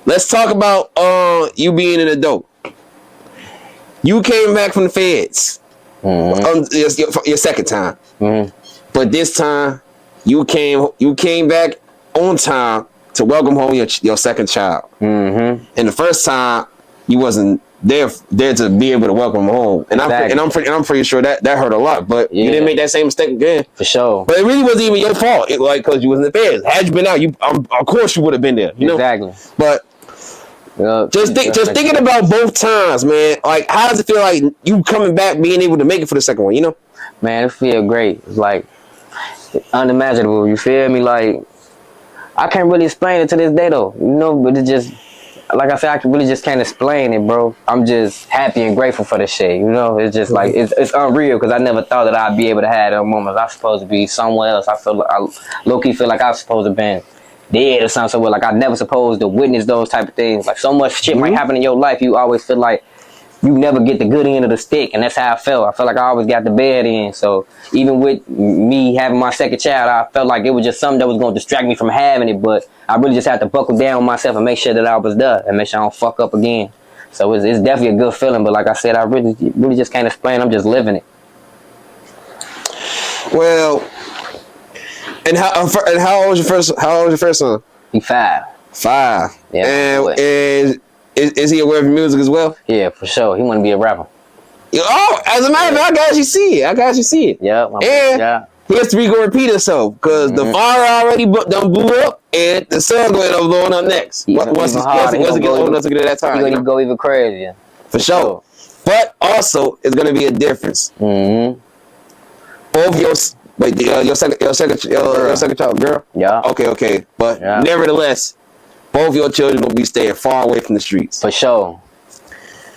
let's talk about you being an adult. You came back from the feds. Your second time. But this time, you came back on time to welcome home your second child. And the first time, you wasn't there to be able to welcome home. And I'm pretty sure that hurt a lot. But you didn't make that same mistake again. For sure. But it really wasn't even your fault. Because you was in the feds. Had you been out, of course you would have been there. You know? Exactly. But just thinking about both times, man. Like, how does it feel like you coming back, being able to make it for the second one? You know? Man, it feel great. It's like unimaginable. You feel me? Like, I can't really explain it to this day though. You know, but it just, like I said, I really just can't explain it, bro. I'm just happy and grateful for this shit. You know, it's just like it's unreal because I never thought that I'd be able to have those moments. I'm supposed to be somewhere else. I low-key feel like I was supposed to have been dead or something. Like I never supposed to witness those type of things. Like so much shit might happen in your life. You always feel like you never get the good end of the stick, and that's how I felt. I felt like I always got the bad end. So even with me having my second child, I felt like it was just something that was going to distract me from having it. But I really just had to buckle down on myself and make sure that I was there and make sure I don't fuck up again. So it's definitely a good feeling. But like I said, I really just can't explain. I'm just living it. Well, and how old was your first son? He's 5. 5. Yeah. And is he aware of music as well? Yeah, for sure. He want to be a rapper. Oh, as a matter of fact, I got you see it. Yeah. And history gonna repeat itself because the father already done blew up, and the son going to blow up next. Once he get old enough to get to that time, he gonna go even crazier. For sure. But also, it's gonna be a difference. Both your second child, girl. Yeah. Okay. But nevertheless, both your children will be staying far away from the streets. For sure.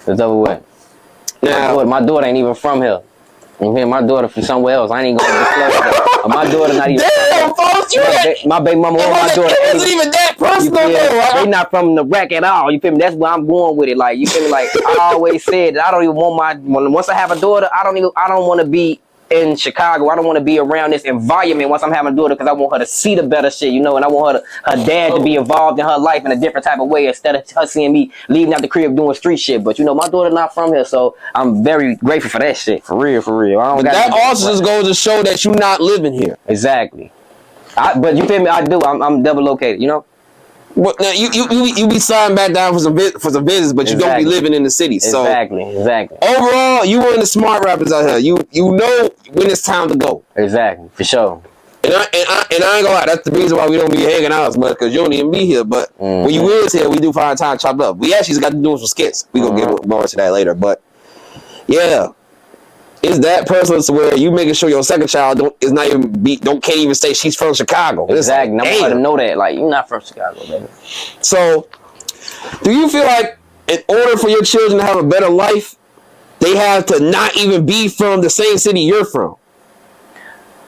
It's over with. Now, my daughter ain't even from here. You hear? My daughter from somewhere else. I ain't gonna disclose that. My daughter not even. Damn, folks, my baby mama or my daughter. It wasn't even that personal. They not from the rack at all. You feel me? That's where I'm going with it. Like you feel me? Like I always said, that I don't even want once I have a daughter, I don't want to be in Chicago. I don't want to be around this environment once I'm having a daughter because I want her to see the better shit, you know, and I want her dad to be involved in her life in a different type of way instead of her seeing me leaving out the crib doing street shit. But you know, my daughter's not from here, so I'm very grateful for that shit. For real. But that also just goes to show that you're not living here. Exactly. But you feel me? I do. I'm double located, you know. Well, now you be signed back down for some business, but you don't be living in the city. Exactly. Overall, you one of the smart rappers out here. You know when it's time to go. Exactly, for sure. And I ain't gonna lie, that's the reason why we don't be hanging out as much because you don't even be here. But when you is here, we do find time to chop up. We actually got to do some skits. We gonna get more to that later. But yeah. Is that personal to where you making sure your second child can't even say she's from Chicago? Exactly. Like, I want to know that. Like, you're not from Chicago, baby. So, do you feel like in order for your children to have a better life, they have to not even be from the same city you're from?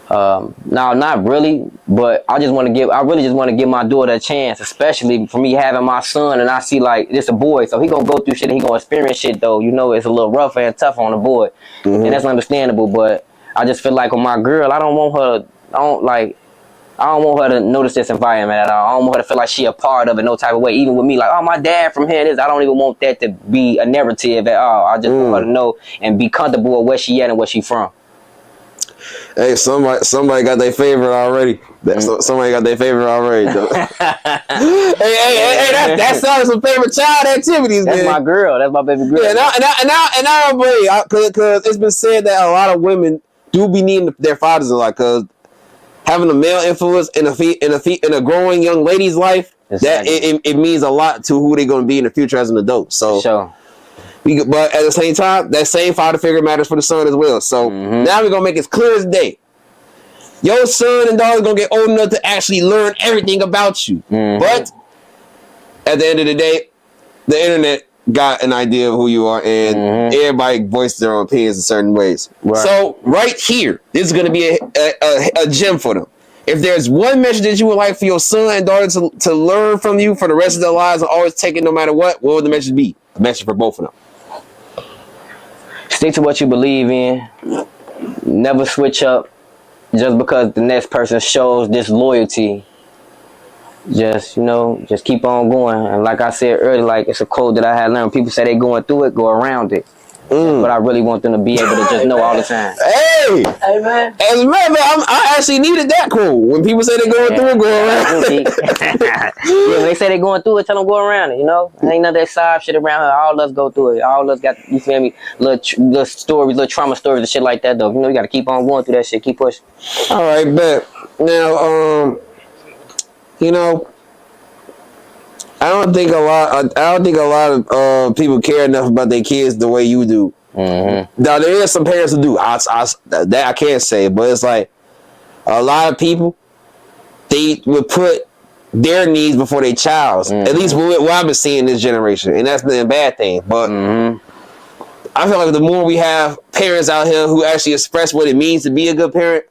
No, not really, but I really just want to give my daughter a chance, especially for me having my son, and I see like it's a boy, so he gonna go through shit and he gonna experience shit though. You know, it's a little rougher and tough on the boy, and that's understandable. But I just feel like with my girl, I don't want her to notice this environment at all. I don't want her to feel like she a part of it no type of way. Even with me, like, oh, my dad from here, I don't even want that to be a narrative at all. I just want her to know and be comfortable with where she at and where she from. Hey, somebody got their favorite already. Somebody got their favorite already. Hey, that sounds some favorite child activities. That's man. My girl. That's my baby girl. Yeah, and I don't believe because it's been said that a lot of women do be needing their fathers a lot because having a male influence in a growing young lady's life, exactly. that it means a lot to who they're going to be in the future as an adult. So. Sure. But at the same time, that same father figure matters for the son as well. So now we're going to make it clear as day. Your son and daughter going to get old enough to actually learn everything about you. But at the end of the day, the internet got an idea of who you are, and everybody voiced their own opinions in certain ways. Right. So right here, this is going to be a gem for them. If there's one message that you would like for your son and daughter to learn from you for the rest of their lives and always take it no matter what would the message be? A message for both of them. Stick to what you believe in. Never switch up just because the next person shows disloyalty just, you know, just keep on going. And like I said earlier, like it's a code that I had learned. People say they going through it, go around it. But I really want them to be able to just know all the time. Hey, Amen. as a matter of fact, I actually needed that quote. When people say they're going through it, go around it. Yeah, when they say they're going through it, tell them go around it, you know? Ain't none of that side shit around here. All of us go through it. All of us got, you feel me, little stories, little trauma stories and shit like that, though. You know, you got to keep on going through that shit. Keep pushing. All right, bet. Now, you know, I don't think a lot of people care enough about their kids the way you do. Mm-hmm. Now there is some parents who do. That I can't say, but it's like a lot of people, they would put their needs before their child's. At least what I've been seeing this generation, and that's been a bad thing. But I feel like the more we have parents out here who actually express what it means to be a good parent,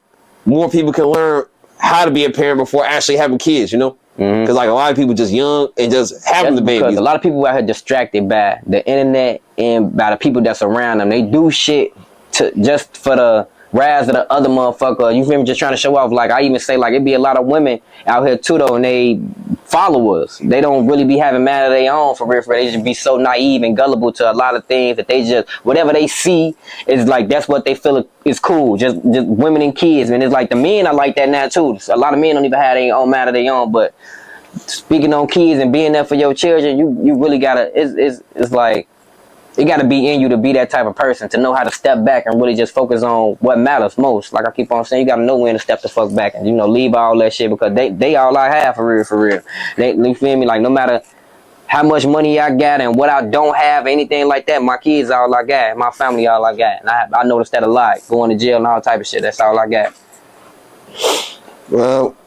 more people can learn how to be a parent before actually having kids. You know. Because like a lot of people just young and just having the babies. A lot of people out here distracted by the internet and by the people that's around them. They do shit to just for the rise of the other motherfucker. You feel me? Just trying to show off. Like I even say, like it be a lot of women out here too though, and they followers. They don't really be having man of their own for real. They just be so naive and gullible to a lot of things that they just whatever they see is like that's what they feel is cool. Just women and kids, and it's like the men are like that now too. A lot of men don't even have their own man of their own, but speaking on kids and being there for your children, you really gotta. It's like it gotta be in you to be that type of person to know how to step back and really just focus on what matters most. Like I keep on saying, you gotta know when to step the fuck back and leave all that shit because they all I have for real. You feel me? Like no matter how much money I got and what I don't have, anything like that, my kids all I got, my family all I got, and I noticed that a lot. Going to jail and all type of shit. That's all I got. Well.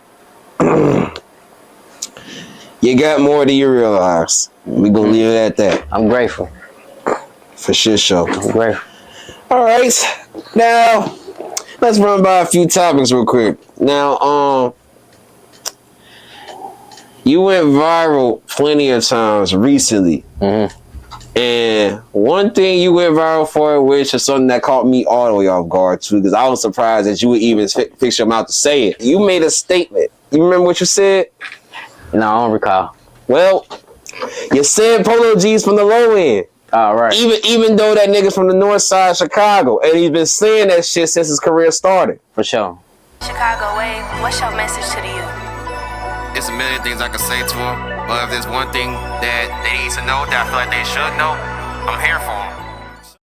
You got more than you realize. We gonna leave it at that. I'm grateful. For sure. I'm grateful. All right. Now, let's run by a few topics real quick. Now, you went viral plenty of times recently. And one thing you went viral for, which is something that caught me all the way off guard too, because I was surprised that you would even fix your mouth to say it. You made a statement. You remember what you said? No, I don't recall. Well, you said Polo G's from the low end. All right. Even though that nigga's from the north side of Chicago, and he's been saying that shit since his career started. For sure. Chicago Wave, what's your message to the youth? It's a million things I could say to them, but if there's one thing that they need to know that I feel like they should know, I'm here for them.